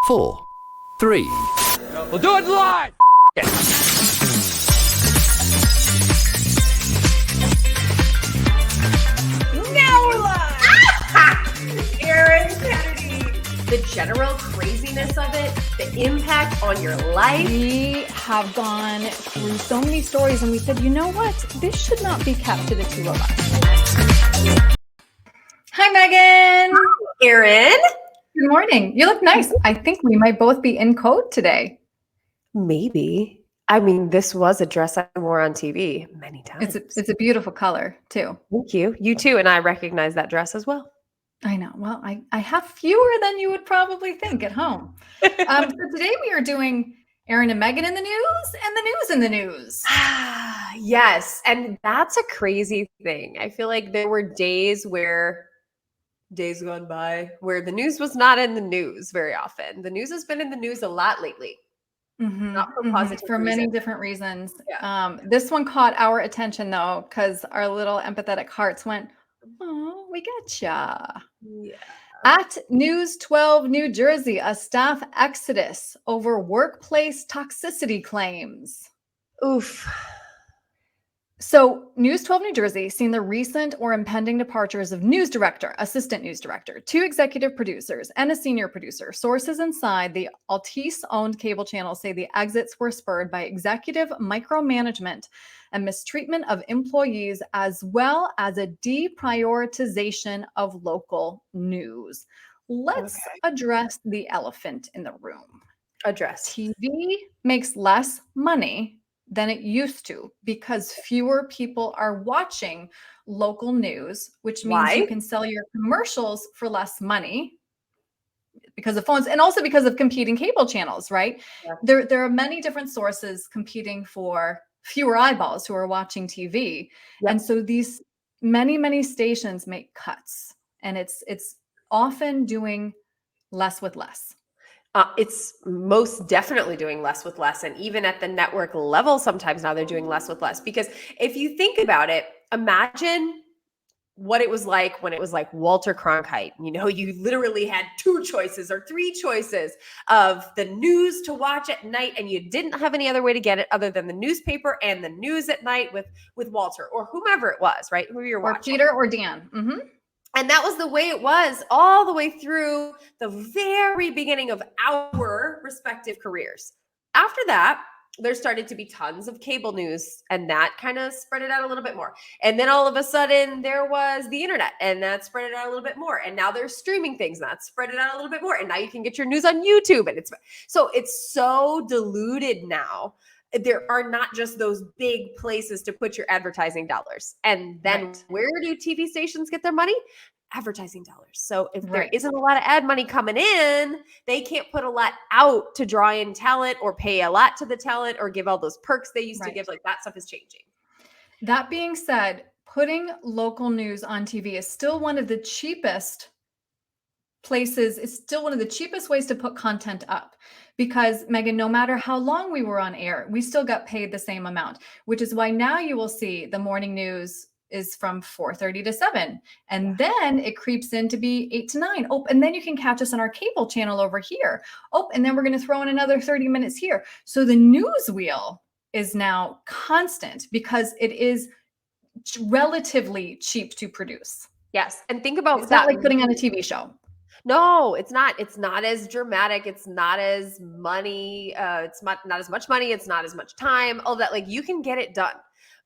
4, 3. We'll do it live. Now we're live! Erin Kennedy. The general craziness of it, the impact on your life. We have gone through so many stories and we said, you know what? This should not be kept to the two of us. Hi, Megan. Erin. Good morning. You look nice. I think we might both be in coat today. Maybe. I mean, this was a dress I wore on TV many times. It's a beautiful color too. Thank you. You too. And I recognize that dress as well. I know. Well, I have fewer than you would probably think at home. So today we are doing Erin and Megan in the news and the news in the news. Yes. And that's a crazy thing. I feel like there were days gone by where the news was not in the news very often. The news has been in the news a lot lately. Not for positive for many reasons. different reasons. Yeah. This one caught our attention though, because our little empathetic hearts went, oh, we getcha. Yeah. At News 12, New Jersey, a staff exodus over workplace toxicity claims. Oof. So News 12 New Jersey seen the recent or impending departures of news director, assistant news director, 2 executive producers, and a senior producer. Sources inside the Altice-owned cable channel say the exits were spurred by executive micromanagement and mistreatment of employees, as well as a deprioritization of local news. Let's address the elephant in the room. Address. TV makes less money than it used to because fewer people are watching local news, which means you can sell your commercials for less money because of phones and also because of competing cable channels, right? Yeah. There are many different sources competing for fewer eyeballs who are watching TV. Yep. And so these many stations make cuts, and it's often doing less with less. It's most definitely doing less with less. And even at the network level, sometimes now they're doing less with less. Because if you think about it, imagine what it was like when it was like Walter Cronkite. You know, you literally had 2 choices or 3 choices of the news to watch at night, and you didn't have any other way to get it other than the newspaper and the news at night with Walter or whomever it was, right? Who you're watching. Or Peter or Dan. Mm-hmm. And that was the way it was all the way through the very beginning of our respective careers. After that, there started to be tons of cable news, and that kind of spread it out a little bit more. And then all of a sudden there was the internet, and that spread it out a little bit more. And now there's streaming things, and that spread it out a little bit more. And now you can get your news on YouTube. And it's so diluted now. There are not just those big places to put your advertising dollars. And then where do TV stations get their money? Advertising dollars. So if there isn't a lot of ad money coming in, they can't put a lot out to draw in talent or pay a lot to the talent or give all those perks they used to give. Like that stuff is changing. That being said, putting local news on TV is still one of the cheapest places. It's still one of the cheapest ways to put content up. Because, Megan, no matter how long we were on air, we still got paid the same amount, which is why now you will see the morning news is from 4:30 to 7. And then it creeps in to be 8 to 9. Oh, and then you can catch us on our cable channel over here. Oh, and then we're going to throw in another 30 minutes here. So the news wheel is now constant because it is relatively cheap to produce. Yes. And think about it's not like putting on a TV show. No, it's not. It's not as dramatic. It's not as money. It's not as much money. It's not as much time. All that. Like you can get it done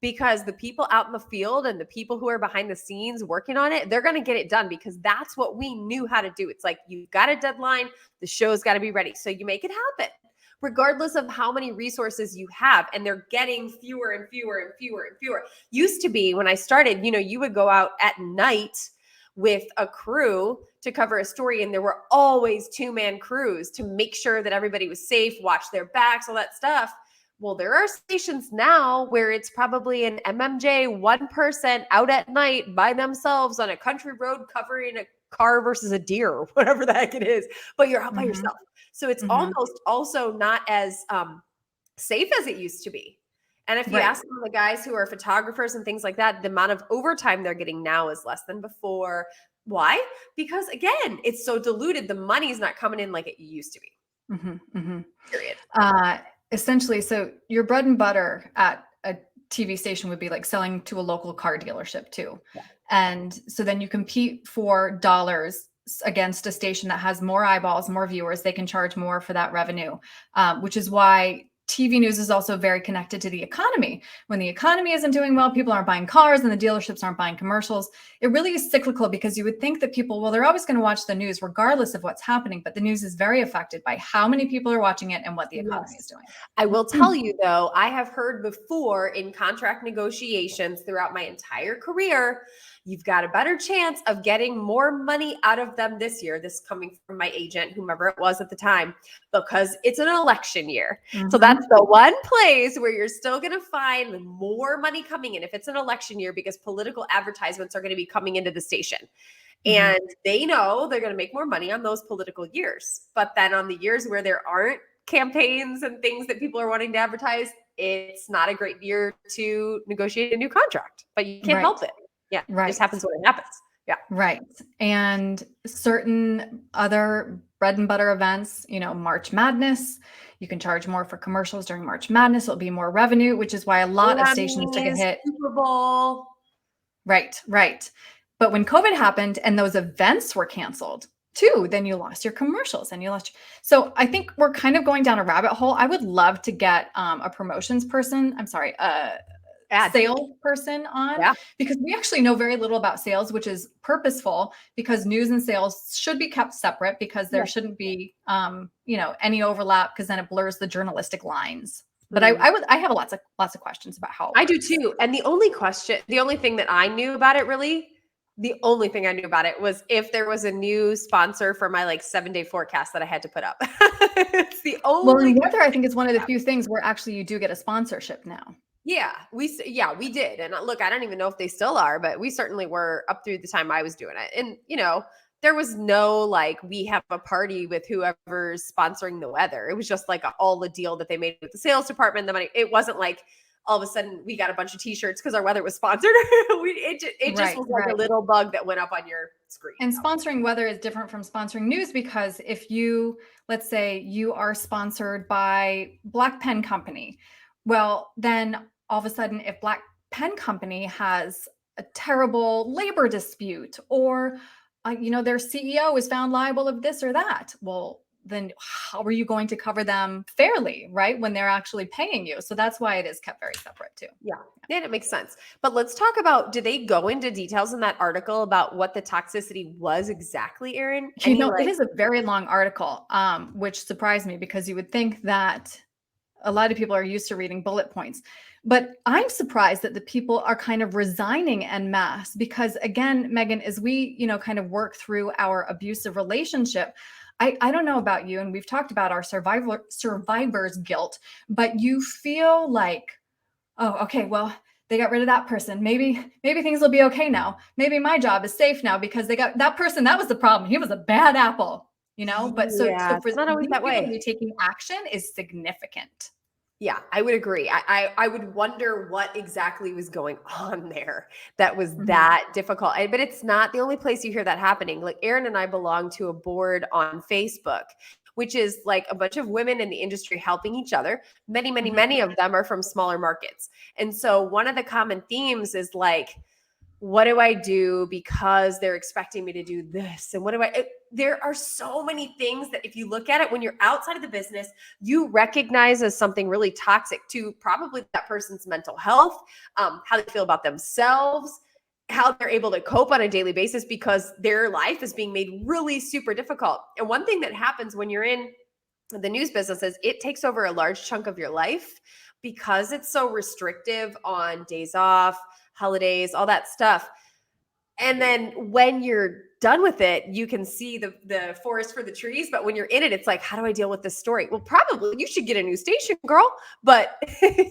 because the people out in the field and the people who are behind the scenes working on it, they're going to get it done because that's what we knew how to do. It's like you've got a deadline. The show's got to be ready. So you make it happen regardless of how many resources you have. And they're getting fewer and fewer and fewer and fewer. Used to be when I started, you know, you would go out at night with a crew to cover a story, and there were always 2-man crews to make sure that everybody was safe, watch their backs, all that stuff. Well, there are stations now where it's probably an MMJ, 1 person out at night by themselves on a country road covering a car versus a deer or whatever the heck it is, but you're out by yourself. So it's almost also not as safe as it used to be. And if you ask some of the guys who are photographers and things like that, the amount of overtime they're getting now is less than before. Why? Because again, it's so diluted. The money's not coming in like it used to be. Period. Essentially, so your bread and butter at a TV station would be like selling to a local car dealership too. Yeah. And so then you compete for dollars against a station that has more eyeballs, more viewers. They can charge more for that revenue, which is why TV news is also very connected to the economy. When the economy isn't doing well, people aren't buying cars and the dealerships aren't buying commercials. It really is cyclical because you would think that people, well, they're always going to watch the news regardless of what's happening. But the news is very affected by how many people are watching it and what the economy is doing. I will tell you, though, I have heard before in contract negotiations throughout my entire career, you've got a better chance of getting more money out of them this year. This coming from my agent, whomever it was at the time, because it's an election year. So that's the one place where you're still going to find more money coming in if it's an election year, because political advertisements are going to be coming into the station. And they know they're going to make more money on those political years. But then on the years where there aren't campaigns and things that people are wanting to advertise, it's not a great year to negotiate a new contract, but you can't help it. Yeah. It just happens when it happens. Yeah. Right. And certain other bread and butter events, March Madness, you can charge more for commercials during March Madness. It'll be more revenue, which is why a lot of stations took a hit. Super Bowl. Right. But when COVID happened and those events were canceled too, then you lost your commercials and you lost. So I think we're kind of going down a rabbit hole. I would love to get a promotions person. I'm sorry, sales person on, because we actually know very little about sales, which is purposeful, because news and sales should be kept separate, because there shouldn't be any overlap, because then it blurs the journalistic lines. But I have lots of questions about how I do too. And the only thing that I knew about it, really, the only thing I knew about it was if there was a new sponsor for my 7-day forecast that I had to put up. It's the only. Well, weather, I think, is one of the few things where actually you do get a sponsorship now. Yeah, we did. And look, I don't even know if they still are, but we certainly were up through the time I was doing it. And, there was no we have a party with whoever's sponsoring the weather. It was just all the deal that they made with the sales department, the money. It wasn't all of a sudden we got a bunch of t-shirts because our weather was sponsored. It just was a little bug that went up on your screen. And sponsoring weather is different from sponsoring news, because if you, let's say you are sponsored by Black Pen Company, well, then all of a sudden, if Black Pen Company has a terrible labor dispute, or their CEO is found liable of this or that, well, then how are you going to cover them fairly, right, when they're actually paying you? So that's why it is kept very separate too. Yeah, it makes sense. But let's talk about, did they go into details in that article about what the toxicity was exactly, Erin? It is a very long article, which surprised me, because you would think that a lot of people are used to reading bullet points. But I'm surprised that the people are kind of resigning en masse, because again, Megan, as we, kind of work through our abusive relationship, I don't know about you, and we've talked about our survivor's guilt, but you feel like, oh, okay, well, they got rid of that person. Maybe things will be okay now. Maybe my job is safe now because they got that person. That was the problem. He was a bad apple, But so for it's not always that way. To be taking action is significant. Yeah, I would agree. I would wonder what exactly was going on there that was that difficult. But it's not the only place you hear that happening. Erin and I belong to a board on Facebook, which is a bunch of women in the industry helping each other. Many, many, many of them are from smaller markets. And so one of the common themes is what do I do because they're expecting me to do this? And there are so many things that if you look at it, when you're outside of the business, you recognize as something really toxic to probably that person's mental health, how they feel about themselves, how they're able to cope on a daily basis, because their life is being made really super difficult. And one thing that happens when you're in the news business is it takes over a large chunk of your life, because it's so restrictive on days off, holidays, all that stuff. And then when you're done with it, you can see the forest for the trees. But when you're in it, it's how do I deal with this story? Well, probably you should get a new station, girl, but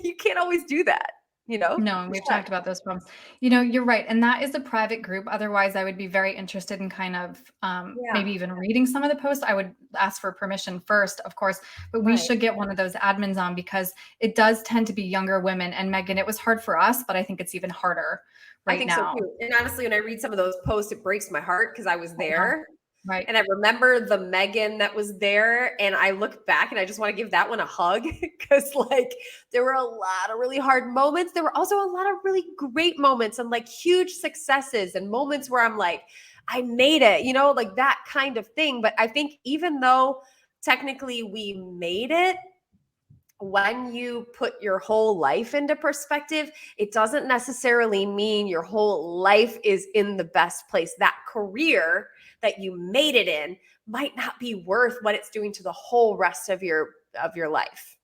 you can't always do that. No, we've talked about those problems. You're right. And that is a private group. Otherwise, I would be very interested in kind of maybe even reading some of the posts. I would ask for permission first, of course, but we should get one of those admins on, because it does tend to be younger women. And Megan, it was hard for us, but I think it's even harder right now. I think so too. And honestly, when I read some of those posts, it breaks my heart, because I was there. Right. And I remember the Megan that was there, and I look back and I just want to give that one a hug because like there were a lot of really hard moments. There were also a lot of really great moments and like huge successes and moments where I'm like, I made it, you know, like that kind of thing. But I think even though technically we made it, when you put your whole life into perspective, it doesn't necessarily mean your whole life is in the best place. That career that you made it in might not be worth what it's doing to the whole rest of your life.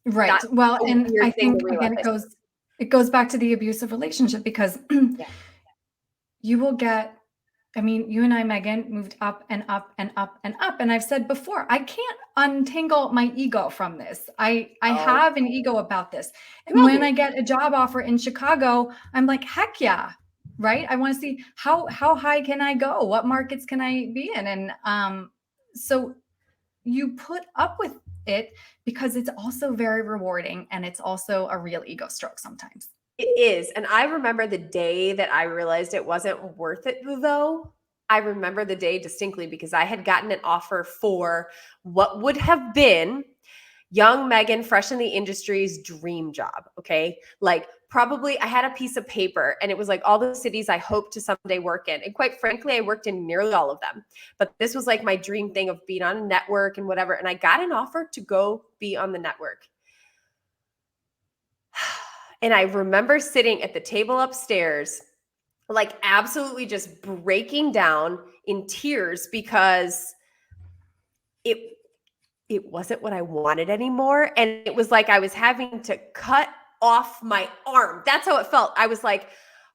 Right. That's Well, a and weird I thing think to again, realize. it goes back to the abusive relationship because Yeah. you will get, I mean, you and I, Megan, moved up and up and up and up. And I've said before, I can't untangle my ego from this. I Oh, have an ego about this. we And all when do. I get a job offer in Chicago, I'm like, heck yeah. Right. I want to see how high can I go? What markets can I be in? And so you put up with it because it's also very rewarding and it's also a real ego stroke sometimes. It is. And I remember the day that I realized it wasn't worth it, though. I remember the day distinctly because I had gotten an offer for what would have been young Megan, fresh in the industry's dream job. Okay. Like, probably I had a piece of paper and it was like all the cities I hope to someday work in. And quite frankly, I worked in nearly all of them. But this was like my dream thing of being on a network and whatever. And I got an offer to go be on the network. And I remember sitting at the table upstairs, like absolutely just breaking down in tears because it wasn't what I wanted anymore. And it was like I was having to cut off my arm. That's how it felt. I was like,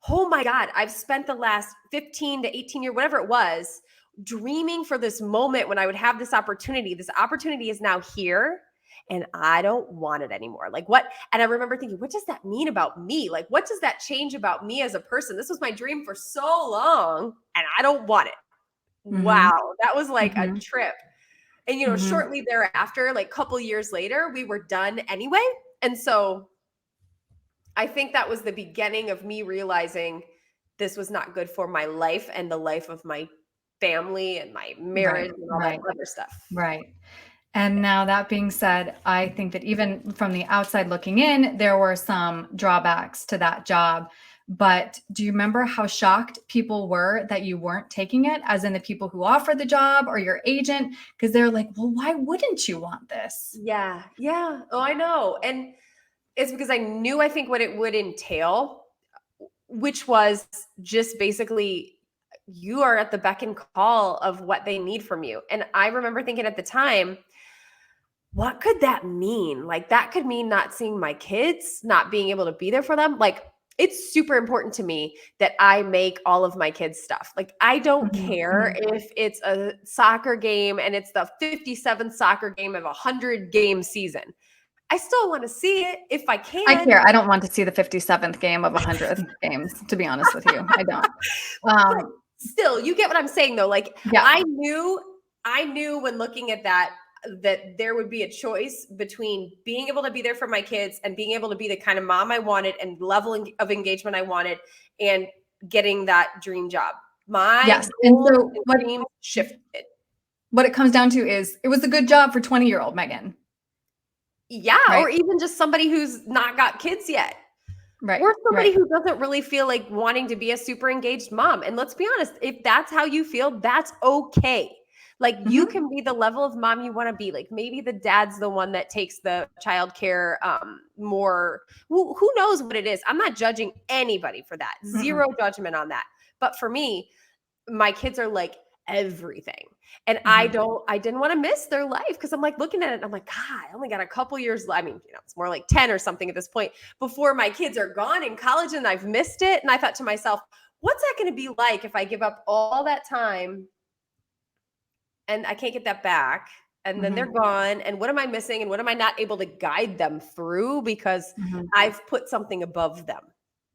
oh my God, I've spent the last 15 to 18 years, whatever it was, dreaming for this moment when I would have this opportunity. This opportunity is now here and I don't want it anymore. Like what? And I remember thinking, what does that mean about me? Like, what does that change about me as a person? This was my dream for so long and I don't want it. Mm-hmm. Wow. That was like a Mm-hmm. trip. And, you know, Mm-hmm. shortly thereafter, like a couple years later, we were done anyway. And so I think that was the beginning of me realizing this was not good for my life and the life of my family and my marriage Right. and all that Right. other stuff. Right. And now that being said, I think that even from the outside looking in, there were some drawbacks to that job. But do you remember how shocked people were that you weren't taking it, as in the people who offered the job or your agent? Because they're like, well, why wouldn't you want this? Yeah. Yeah. Oh, I know. And it's because I knew, I think, what it would entail, which was just basically you are at the beck and call of what they need from you. And I remember thinking at the time, what could that mean? Like, that could mean not seeing my kids, not being able to be there for them. Like, it's super important to me that I make all of my kids' stuff. Like, I don't Mhm, care mhm. if it's a soccer game and it's the 57th soccer game of a 100-game season. I still want to see it if I I can. care. I don't want to see the 57th game of 100 games, to be honest with you. I don't. But still, you get what I'm saying though. Like, Yeah. I knew when looking at that there would be a choice between being able to be there for my kids and being able to be the kind of mom I wanted and level of engagement I wanted and getting that dream job. My Yes. And goals so and what dreams shifted. what it comes down to is it was a good job for 20-year-old Megan, Yeah, or right? even just somebody who's not got kids yet. Right. Or somebody Right. who doesn't really feel like wanting to be a super engaged mom. And let's be honest, if that's how you feel, that's okay. Like, you Mhm. can be the level of mom you want to be. Like, maybe the dad's the one that takes the childcare more. Who knows what it is? I'm not judging anybody for that. Mm-mm. Zero judgment on that. But for me, my kids are like everything. And Mhm. I didn't want to miss their life because I'm like looking at it. I'm like, God, I only got a couple years. I mean, it's more like 10 or something at this point before my kids are gone in college and I've missed it. And I thought to myself, what's that going to be like if I give up all that time and I can't get that back? And then they're Mhm. gone. And what am I missing? And what am I not able to guide them through because Mhm. I've put something above them?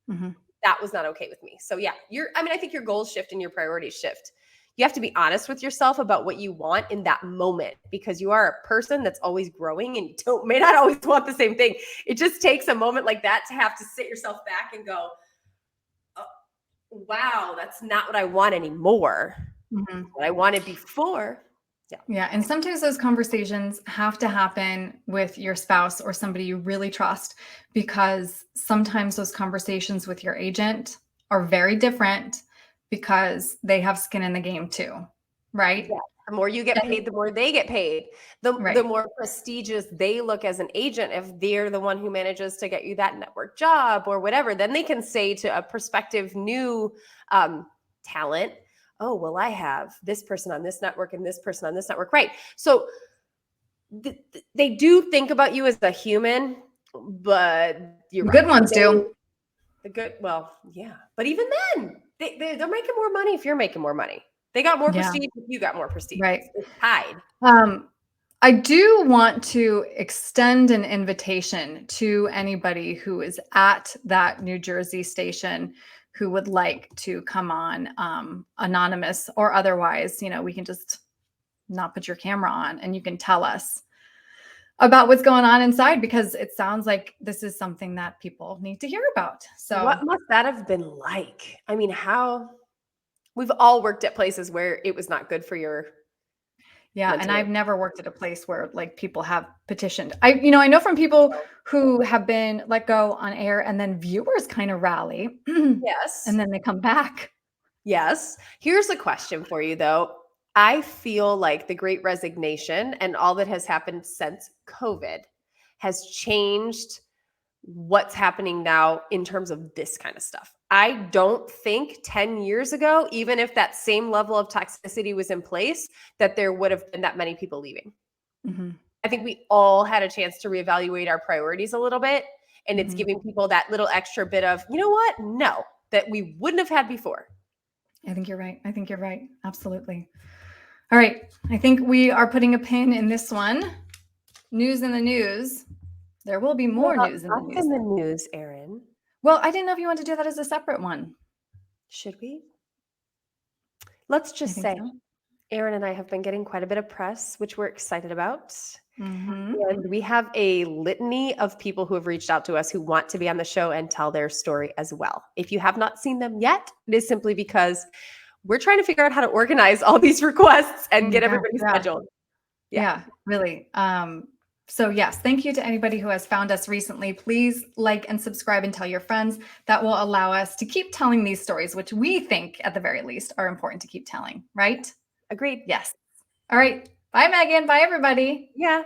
Mhm. That was not okay with me. So yeah, I think your goals shift and your priorities shift. You have to be honest with yourself about what you want in that moment because you are a person that's always growing and you may not always want the same thing. It just takes a moment like that to have to sit yourself back and go, oh, wow, that's not what I want anymore. Mhm. what I wanted before. Yeah. And sometimes those conversations have to happen with your spouse or somebody you really trust, because sometimes those conversations with your agent are very different because they have skin in the game too. Right. Yeah. The more you get And- paid, the more they get paid. The right. more prestigious they look as an agent, if they're the one who manages to get you that network job or whatever, then they can say to a prospective new talent, oh, well, I have this person on this network and this person on this network. Right. So they do think about you as a human, but you're The right. good ones do. The good, well, yeah. But even then, they're making more money if you're making more money. They got more Yeah. prestige if you got more prestige. Right. It's tied. I do want to extend an invitation to anybody who is at that New Jersey station who would like to come on, anonymous or otherwise. We can just not put your camera on and you can tell us about what's going on inside, because it sounds like this is something that people need to hear about. So What must that have been like? I mean, how we've all worked at places where it was not good for your yeah, and mental. I've never worked at a place where like people have petitioned. I know from people who have been let go on air and then viewers kind of rally and Yes. then they come back. Yes. Here's a question for you though. I feel like the great resignation and all that has happened since COVID has changed what's happening now in terms of this kind of stuff. I don't think 10 years ago, even if that same level of toxicity was in place, that there would have been that many people leaving. Mhm, I think we all had a chance to reevaluate our priorities a little bit. And it's mhm. giving people that little extra bit of, you know what? No, that we wouldn't have had before. I think you're right. I think you're right. Absolutely. All right. I think we are putting a pin in this one. News in the news. There will be more What news in the about news. in the news, Erin? Well, I didn't know if you want to do that as a separate one. Should we? Let's I just think say so. Erin and I have been getting quite a bit of press, which we're excited about. Mhm. And we have a litany of people who have reached out to us who want to be on the show and tell their story as well. If you have not seen them yet, it is simply because we're trying to figure out how to organize all these requests and get everybody scheduled. Yeah, really. So yes, thank you to anybody who has found us recently. Please like and subscribe and tell your friends. That will allow us to keep telling these stories, which we think at the very least are important to keep telling, right? Agreed. Yes. All right. Bye, Megan. Bye, everybody. Yeah.